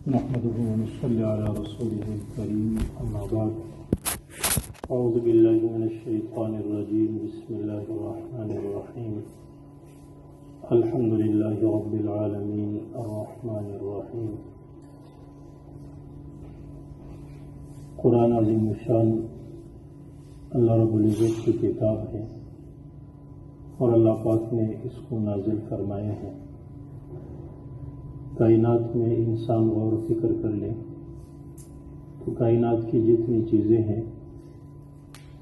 نحمده ونصلي على رسوله الكريم أما بعد أعوذ بالله من الشيطان الرجيم بسم الله الرحمن الرحيم الحمد لله رب العالمين الرحمن الرحيم قرآن عظیم الشان اللہ رب العزت کی کتاب ہے اور اللہ پاک نے اس کو نازل فرمایا ہے۔ کائنات میں انسان غور و فکر کر لے تو کائنات کی جتنی چیزیں ہیں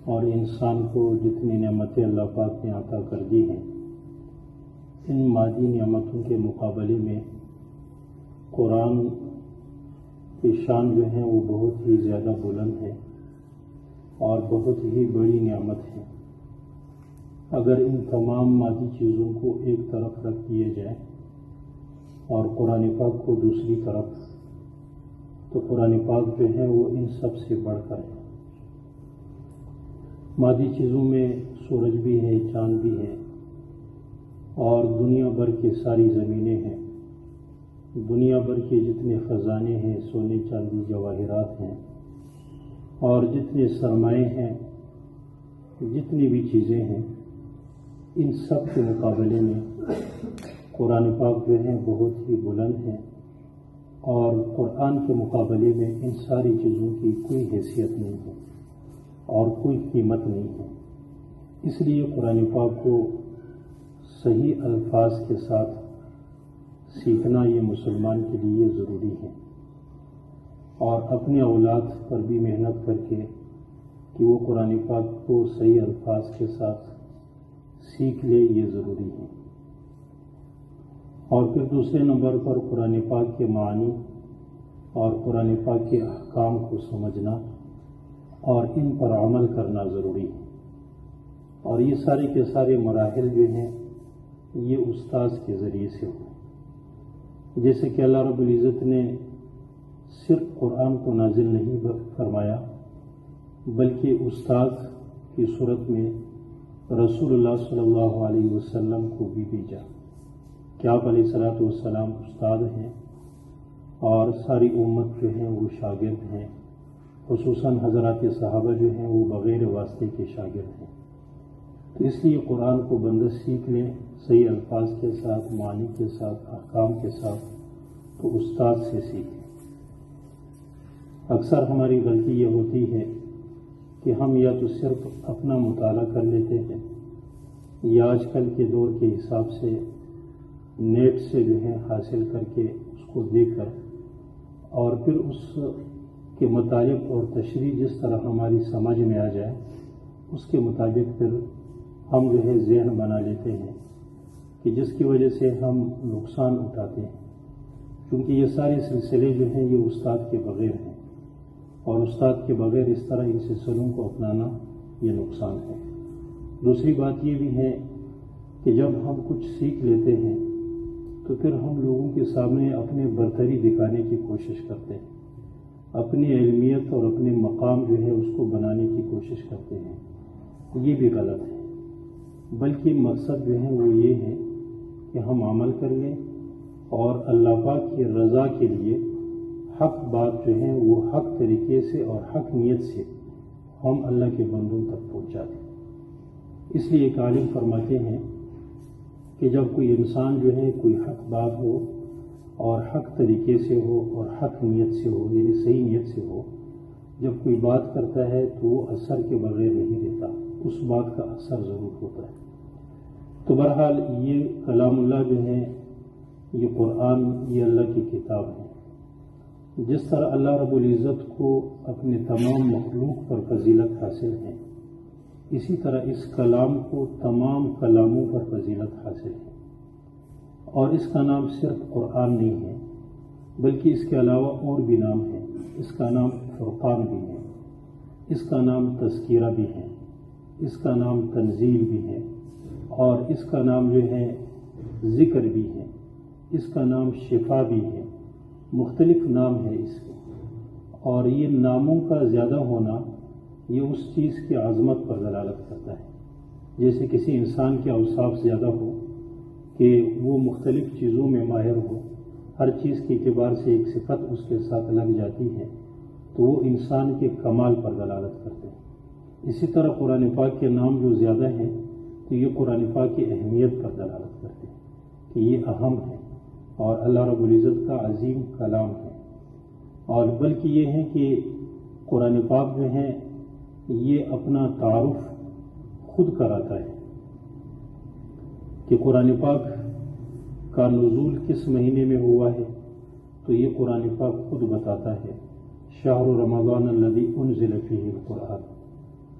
اور انسان کو جتنی نعمتیں اللہ پاک نے عطا کر دی ہیں، ان مادی نعمتوں کے مقابلے میں قرآن کی شان جو ہے وہ بہت ہی زیادہ بلند ہے اور بہت ہی بڑی نعمت ہے۔ اگر ان تمام مادی چیزوں کو ایک طرف رکھ دیے جائے اور قرآن پاک کو دوسری طرف، تو قرآن پاک جو ہے وہ ان سب سے بڑھ کر ہے۔ مادی چیزوں میں سورج بھی ہے، چاند بھی ہے اور دنیا بھر کی ساری زمینیں ہیں، دنیا بھر کے جتنے خزانے ہیں، سونے چاندی جواہرات ہیں اور جتنے سرمائے ہیں، جتنی بھی چیزیں ہیں، ان سب کے مقابلے میں قرآن پاک جو ہے بہت ہی بلند ہے اور قرآن کے مقابلے میں ان ساری چیزوں کی کوئی حیثیت نہیں ہے اور کوئی قیمت نہیں ہے۔ اس لیے قرآن پاک کو صحیح الفاظ کے ساتھ سیکھنا یہ مسلمان کے لیے ضروری ہے اور اپنے اولاد پر بھی محنت کر کے کہ وہ قرآن پاک کو صحیح الفاظ کے ساتھ سیکھ لے، یہ ضروری ہے۔ اور پھر دوسرے نمبر پر قرآن پاک کے معنی اور قرآن پاک کے احکام کو سمجھنا اور ان پر عمل کرنا ضروری ہے۔ اور یہ سارے کے سارے مراحل جو ہیں یہ استاذ کے ذریعے سے ہو، جیسے کہ اللہ رب العزت نے صرف قرآن کو نازل نہیں فرمایا بلکہ استاذ کی صورت میں رسول اللہ صلی اللہ علیہ وسلم کو بھی بھیجا کہ آپ علیہ الصلوۃ والسلام استاد ہیں اور ساری امت جو ہیں وہ شاگرد ہیں، خصوصاً حضرات صحابہ جو ہیں وہ بغیر واسطے کے شاگرد ہیں۔ تو اس لیے قرآن کو بندہ سیکھ لے صحیح الفاظ کے ساتھ، معنی کے ساتھ، احکام کے ساتھ، تو استاد سے سیکھیں۔ اکثر ہماری غلطی یہ ہوتی ہے کہ ہم یا تو صرف اپنا مطالعہ کر لیتے ہیں یا آج کل کے دور کے حساب سے نیٹ سے جو ہے حاصل کر کے اس کو دیکھ کر اور پھر اس کے مطابق اور تشریح جس طرح ہماری سمجھ میں آ جائے اس کے مطابق پھر ہم جو ہے ذہن بنا لیتے ہیں کہ جس کی وجہ سے ہم نقصان اٹھاتے ہیں، کیونکہ یہ سارے سلسلے جو ہیں یہ استاد کے بغیر ہیں اور استاد کے بغیر اس طرح ان سلسلوں کو اپنانا یہ نقصان ہے۔ دوسری بات یہ بھی ہے کہ جب ہم کچھ سیکھ لیتے ہیں تو پھر ہم لوگوں کے سامنے اپنے برتری دکھانے کی کوشش کرتے ہیں، اپنی علمیت اور اپنے مقام جو ہے اس کو بنانے کی کوشش کرتے ہیں۔ یہ بھی غلط ہے، بلکہ مقصد جو ہے وہ یہ ہے کہ ہم عمل کر لیں اور اللہ پاک کی رضا کے لیے حق بات جو ہے وہ حق طریقے سے اور حق نیت سے ہم اللہ کے بندوں تک پہنچا دیں۔ اس لیے ایک عالم فرماتے ہیں کہ جب کوئی انسان جو ہے کوئی حق بات ہو اور حق طریقے سے ہو اور حق نیت سے ہو، یعنی صحیح نیت سے ہو، جب کوئی بات کرتا ہے تو وہ اثر کے بغیر نہیں رہتا، اس بات کا اثر ضرور ہوتا ہے۔ تو بہرحال یہ کلام اللہ جو ہے، یہ قرآن، یہ اللہ کی کتاب ہے۔ جس طرح اللہ رب العزت کو اپنے تمام مخلوق پر فضیلت حاصل ہے، اسی طرح اس کلام کو تمام کلاموں پر فضیلت حاصل ہے۔ اور اس کا نام صرف قرآن نہیں ہے بلکہ اس کے علاوہ اور بھی نام ہیں۔ اس کا نام فرقان بھی ہے، اس کا نام تذکرہ بھی ہے، اس کا نام تنزیل بھی ہے اور اس کا نام جو ہے ذکر بھی ہے، اس کا نام شفا بھی ہے۔ مختلف نام ہے اس کے، اور یہ ناموں کا زیادہ ہونا یہ اس چیز کی عظمت پر دلالت کرتا ہے۔ جیسے کسی انسان کے اوصاف زیادہ ہو کہ وہ مختلف چیزوں میں ماہر ہو، ہر چیز کے اعتبار سے ایک صفت اس کے ساتھ لگ جاتی ہے تو وہ انسان کے کمال پر دلالت کرتے ہیں۔ اسی طرح قرآن پاک کے نام جو زیادہ ہیں تو یہ قرآن پاک کی اہمیت پر دلالت کرتے ہیں کہ یہ اہم ہے اور اللہ رب العزت کا عظیم کلام ہے، اور بلکہ یہ ہے کہ قرآن پاک جو ہے یہ اپنا تعارف خود کراتا ہے کہ قرآن پاک کا نزول کس مہینے میں ہوا ہے، تو یہ قرآن پاک خود بتاتا ہے، شہر رمضان الذی انزل فیہ القرآن،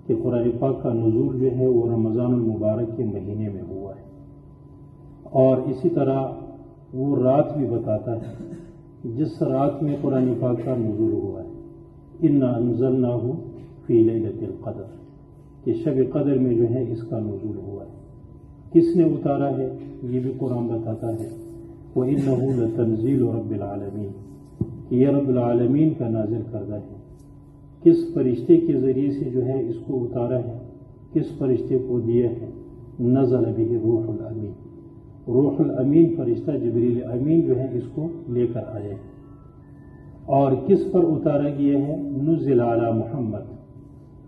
کہ قرآن پاک کا نزول جو ہے وہ رمضان المبارک کے مہینے میں ہوا ہے۔ اور اسی طرح وہ رات بھی بتاتا ہے جس رات میں قرآن پاک کا نزول ہوا ہے، انا انزلناہ فی لیلۃ القدر، کہ شب قدر میں جو ہے اس کا نزول ہوا ہے۔ کس نے اتارا ہے یہ بھی قرآن بتاتا ہے، وَإِنَّهُ لَتَنزِيلُ رَبِّ الْعَالَمِينَ، کہ یہ رب العالمین کا نازل کردہ ہے۔ کس فرشتے کے ذریعے سے جو ہے اس کو اتارا ہے، کس فرشتے کو دیا ہے، نزل بہ روح الامین، روح الامین فرشتہ جبریل امین جو ہے اس کو لے کر آئے ہیں۔ اور کس پر اتارا گیا ہے، نزل علی محمد،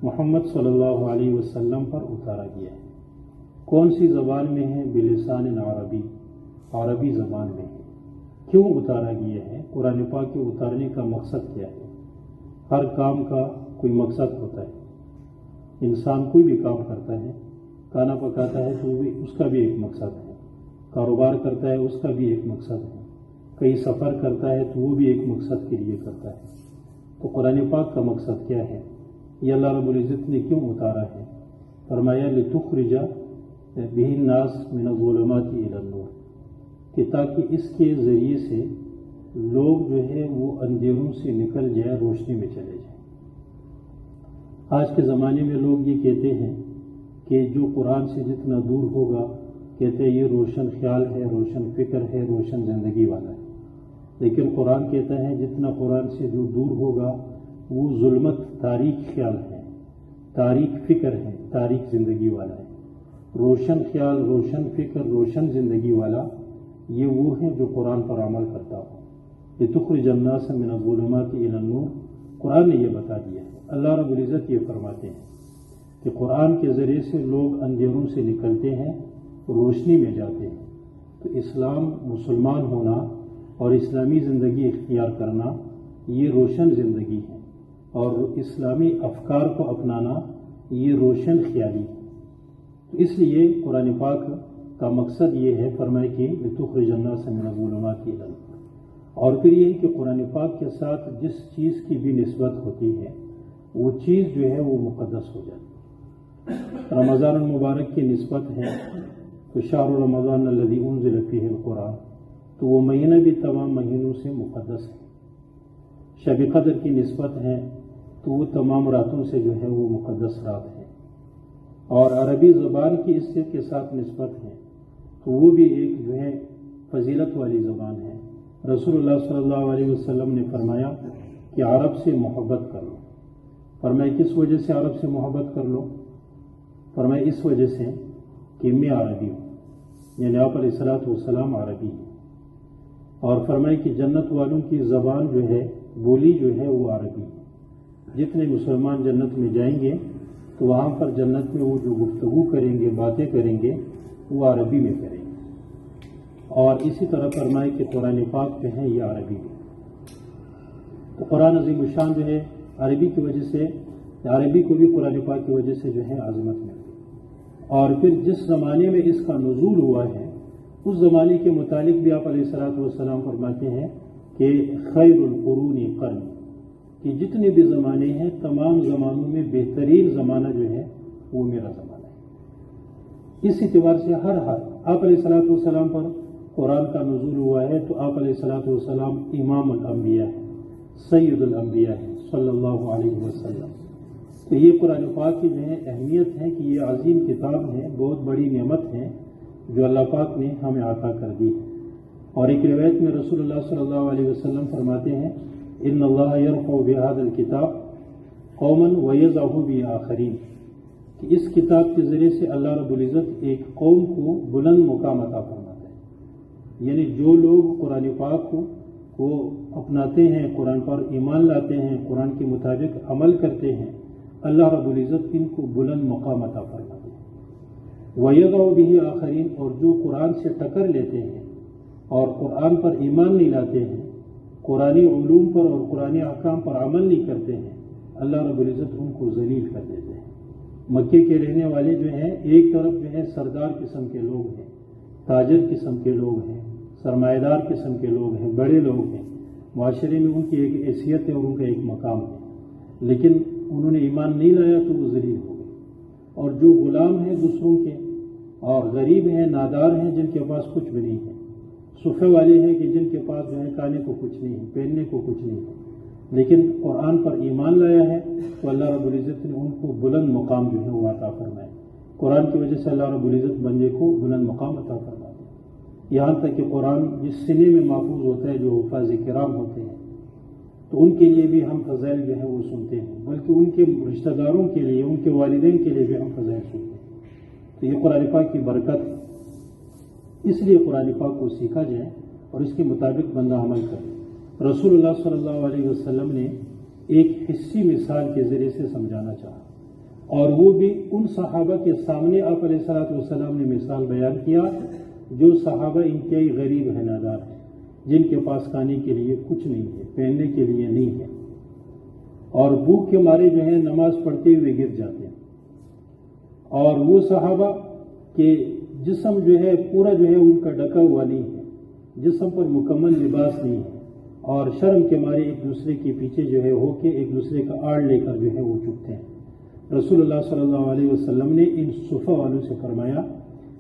محمد صلی اللہ علیہ وسلم پر اتارا گیا ہے۔ کون سی زبان میں ہے، بلسان عربی، عربی زبان میں ہے۔ کیوں اتارا گیا ہے، قرآن پاک کے اتارنے کا مقصد کیا ہے؟ ہر کام کا کوئی مقصد ہوتا ہے، انسان کوئی بھی کام کرتا ہے، کھانا پکاتا ہے تو اس کا بھی ایک مقصد ہے، کاروبار کرتا ہے اس کا بھی ایک مقصد ہے، کہیں سفر کرتا ہے تو وہ بھی ایک مقصد کے لیے کرتا ہے۔ تو قرآن پاک کا مقصد کیا ہے، یہ اللہ رب العزت نے کیوں اتارا ہے؟ فرمایا لِتُخْرِجَ بِهِ النَّاسَ مِنَ الظُّلُمَاتِ إِلَى النُّورِ، کہ تاکہ اس کے ذریعے سے لوگ جو ہے وہ اندھیروں سے نکل جائے، روشنی میں چلے جائیں۔ آج کے زمانے میں لوگ یہ کہتے ہیں کہ جو قرآن سے جتنا دور ہوگا، کہتے ہیں یہ روشن خیال ہے، روشن فکر ہے، روشن زندگی والا ہے۔ لیکن قرآن کہتا ہے جتنا قرآن سے جو دور ہوگا وہ ظلمت، تاریک خیال ہے، تاریک فکر ہے، تاریک زندگی والا ہے۔ روشن خیال، روشن فکر، روشن زندگی والا یہ وہ ہے جو قرآن پر عمل کرتا ہو۔ لِتُخْرِجَ النَّاسَ مِنَ الظُّلُمَاتِ إِلَى النُّورِ، قرآن نے یہ بتا دیا ہے۔ اللہ رب العزت یہ فرماتے ہیں کہ قرآن کے ذریعے سے لوگ اندھیروں سے نکلتے ہیں، روشنی میں جاتے ہیں۔ تو اسلام، مسلمان ہونا اور اسلامی زندگی اختیار کرنا یہ روشن زندگی ہے، اور اسلامی افکار کو اپنانا یہ روشن خیالی ہے۔ تو اس لیے قرآن پاک کا مقصد یہ ہے، فرمائے کہ لِتُخْرِجَ النَّاسَ مِنَ الظُّلُمَاتِ إِلَى النُّورِ، اور پھر یہ کہ قرآن پاک کے ساتھ جس چیز کی بھی نسبت ہوتی ہے وہ چیز جو ہے وہ مقدس ہو جاتی ہے۔ رمضان المبارک کی نسبت ہے تو شہر رمضان الذی انزل فیہ القرآن، تو وہ مہینہ بھی تمام مہینوں سے مقدس ہے۔ شب قدر کی نسبت ہے تو وہ تمام راتوں سے جو ہے وہ مقدس رات ہے۔ اور عربی زبان کی اس کے ساتھ نسبت ہے تو وہ بھی ایک جو ہے فضیلت والی زبان ہے۔ رسول اللہ صلی اللہ علیہ وسلم نے فرمایا کہ عرب سے محبت کر لو۔ فرمایا کس وجہ سے عرب سے محبت کر لو؟ فرمایا اس وجہ سے کہ میں عربی ہوں، یعنی آپ علیہ الصلوۃ والسلام عربی ہیں۔ اور فرمایا کہ جنت والوں کی زبان جو ہے، بولی جو ہے وہ عربی ہے۔ جتنے مسلمان جنت میں جائیں گے تو وہاں پر جنت میں وہ جو گفتگو کریں گے، باتیں کریں گے، وہ عربی میں کریں گے۔ اور اسی طرح فرمائے کہ قرآن پاک جو ہے یہ عربی ہے۔ تو قرآن عظیم الشان جو ہے عربی کی وجہ سے، عربی کو بھی قرآن پاک کی وجہ سے جو ہے عظمت ملتی ہے۔ اور پھر جس زمانے میں اس کا نزول ہوا ہے اس زمانے کے متعلق بھی آپ علیہ الصلوۃ والسلام فرماتے ہیں کہ خیر القرون قرنی، کہ جتنے بھی زمانے ہیں تمام زمانوں میں بہترین زمانہ جو ہے وہ میرا زمانہ ہے۔ اس اعتبار سے ہر حال آپ علیہ الصلوۃ والسلام پر قرآن کا نزول ہوا ہے تو آپ علیہ الصلوۃ والسلام امام الانبیاء ہے، سید الانبیاء ہے صلی اللہ علیہ وسلم۔ تو یہ قرآن پاک کی جو ہے اہمیت ہے کہ یہ عظیم کتاب ہے، بہت بڑی نعمت ہے جو اللہ پاک نے ہمیں عطا کر دی ہے۔ اور ایک روایت میں رسول اللہ صلی اللہ علیہ وسلم فرماتے ہیں ان اللہ یرفع بہذا الکتاب قوما ویضع بآخرین، کہ اس کتاب کے ذریعے سے اللہ رب العزت ایک قوم کو بلند مقام عطا فرماتا ہے۔ یعنی جو لوگ قرآن پاک کو وہ اپناتے ہیں، قرآن پر ایمان لاتے ہیں، قرآن کے مطابق عمل کرتے ہیں، اللہ رب العزت ان کو بلند مقام عطا فرماتے ہیں۔ وَيَضَعُ بِهِ آخرین، اور جو قرآن سے ٹکر لیتے ہیں اور قرآن پر ایمان نہیں لاتے ہیں، قرآنی علوم پر اور قرآنی احکام پر عمل نہیں کرتے ہیں، اللہ رب العزت ان کو ذلیل کر دیتے ہیں۔ مکے کے رہنے والے جو ہیں ایک طرف جو ہے سردار قسم کے لوگ ہیں، تاجر قسم کے لوگ ہیں، سرمایہ دار قسم کے لوگ ہیں، بڑے لوگ ہیں، معاشرے میں ان کی ایک حیثیت ہے اور ان کا ایک مقام ہے، لیکن انہوں نے ایمان نہیں لایا تو وہ ذلیل ہو گئے۔ اور جو غلام ہیں دوسروں کے اور غریب ہیں، نادار ہیں، جن کے پاس کچھ بھی نہیں ہے، صفے والے ہیں کہ جن کے پاس جو ہے کھانے کو کچھ نہیں ہے، پہننے کو کچھ نہیں ہے، لیکن قرآن پر ایمان لایا ہے تو اللہ رب العزت نے ان کو بلند مقام جو ہے وہ عطا فرمائے۔ قرآن کی وجہ سے اللہ رب العزت بندے کو بلند مقام عطا فرماتے ہیں، یہاں تک کہ قرآن جس سنے میں محفوظ ہوتا ہے جو حفاظ کرام ہوتے ہیں تو ان کے لیے بھی ہم فضائل جو ہے وہ سنتے ہیں، بلکہ ان کے رشتہ داروں کے لیے، ان کے والدین کے لیے بھی ہم فضائل سنتے ہیں۔ تو یہ قرآن پاک کی برکت ہے، اس لیے قرآن پاک کو سیکھا جائے اور اس کے مطابق بندہ عمل کرے۔ رسول اللہ صلی اللہ علیہ وسلم نے ایک حصی مثال کے ذریعے سے سمجھانا چاہا، اور وہ بھی ان صحابہ کے سامنے آپ علیہ الصلوۃ والسلام نے مثال بیان کیا جو صحابہ انتہائی غریب ہیں، نادار ہیں، جن کے پاس کھانے کے لیے کچھ نہیں ہے، پہننے کے لیے نہیں ہے، اور بھوک کے مارے جو ہے نماز پڑھتے ہوئے گر جاتے ہیں، اور وہ صحابہ کے جسم جو ہے پورا جو ہے ان کا ڈھکا ہوا نہیں ہے، جسم پر مکمل لباس نہیں ہے، اور شرم کے مارے ایک دوسرے کے پیچھے جو ہے ہو کے ایک دوسرے کا آڑ لے کر جو ہے وہ چکتے ہیں۔ رسول اللہ صلی اللہ علیہ وسلم نے ان صفہ والوں سے فرمایا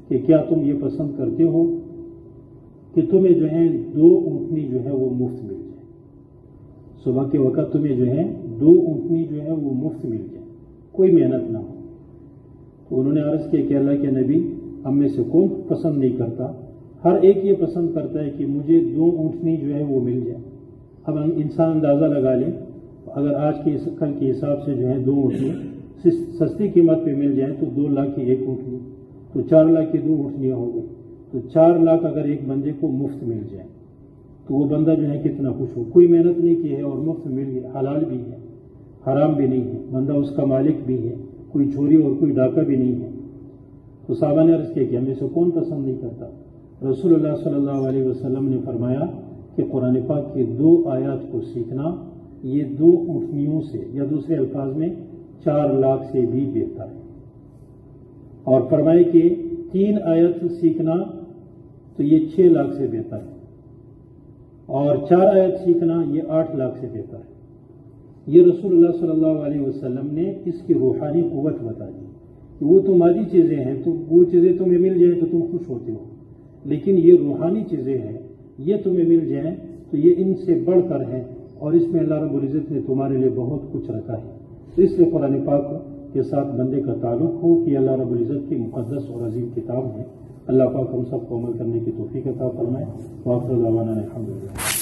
کہ کیا تم یہ پسند کرتے ہو کہ تمہیں جو ہے 2 اونٹنی جو ہے وہ مفت مل جائے، صبح کے وقت تمہیں جو ہے 2 اونٹنی جو ہے وہ مفت مل جائے، کوئی محنت نہ ہو؟ تو انہوں نے عرض کیا کہ اللہ کے نبی، ہم میں سے کون پسند نہیں کرتا؟ ہر ایک یہ پسند کرتا ہے کہ مجھے 2 اونٹنی جو ہے وہ مل جائے۔ اب انسان اندازہ لگا لیں، اگر آج کے کل کے حساب سے جو ہے 2 اونٹنی سستی قیمت پہ مل جائیں تو 2 لاکھ کی 1 اونٹنی، تو 4 لاکھ کی 2 اونٹنیاں ہو گئی، تو 4 لاکھ اگر ایک بندے کو مفت مل جائے تو وہ بندہ جو ہے کتنا خوش ہو، کوئی محنت نہیں کی ہے اور مفت مل گیا، حلال بھی ہے، حرام بھی نہیں ہے، بندہ اس کا مالک بھی ہے، کوئی چوری اور کوئی ڈاکہ بھی نہیں ہے۔ تو صحابہ نے عرض کیا کہ ہمیں سے کون پسند نہیں کرتا؟ رسول اللہ صلی اللہ علیہ وسلم نے فرمایا کہ قرآن پاک کی 2 آیات کو سیکھنا یہ 2 اونٹنیوں سے، یا دوسرے الفاظ میں 4 لاکھ سے بھی بہتر ہے، اور فرمائے کہ 3 آیت سیکھنا تو یہ 6 لاکھ سے بہتر ہے، اور 4 آیت سیکھنا یہ 8 لاکھ سے بہتر ہے۔ یہ رسول اللہ صلی اللہ علیہ وسلم نے اس کی روحانی قوت بتا دی کہ وہ تو مادی چیزیں ہیں، تو وہ چیزیں تمہیں مل جائیں تو تم خوش ہوتے ہو، لیکن یہ روحانی چیزیں ہیں، یہ تمہیں مل جائیں تو یہ ان سے بڑھ کر ہے، اور اس میں اللہ رب العزت نے تمہارے لیے بہت کچھ رکھا ہے۔ تو اس لیے قرآن پاک کے ساتھ بندے کا تعلق ہو کہ اللہ رب العزت کی مقدس اور عظیم کتاب ہے۔ اللہ پاک ہم سب کو عمل کرنے کی توفیق عطا فرمائے۔ وآخر دعوانا الحمدللہ۔